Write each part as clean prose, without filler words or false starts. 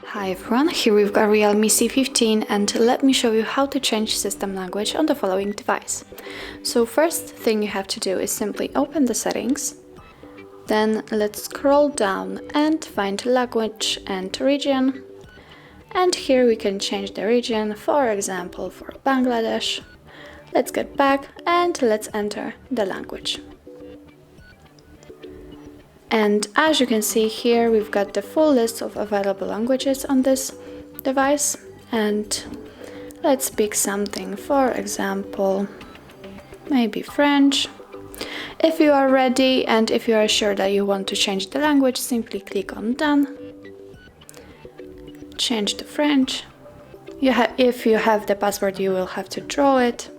Hi everyone, here we've got Realme C15 and let me show you how to change system language on the following device. So first thing you have to do is simply open the settings, then let's scroll down and find language and region, and here we can change the region, for example for Bangladesh. Let's get back and let's enter the language. And as you can see here, we've got the full list of available languages on this device. And let's pick something, for example, maybe French. If you are ready and if you are sure that you want to change the language, simply click on Done. Change to French. If you have the password, you will have to draw it.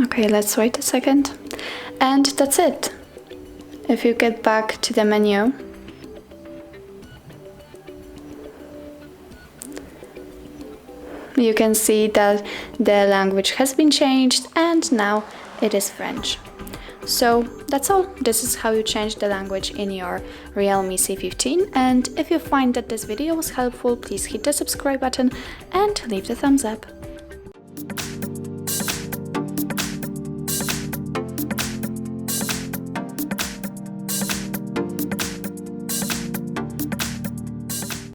Okay, let's wait a second. And that's it. If you get back to the menu, you can see that the language has been changed and now it is French. So that's all. This is how you change the language in your Realme C15, and if you find that this video was helpful, please hit the subscribe button and leave the thumbs up.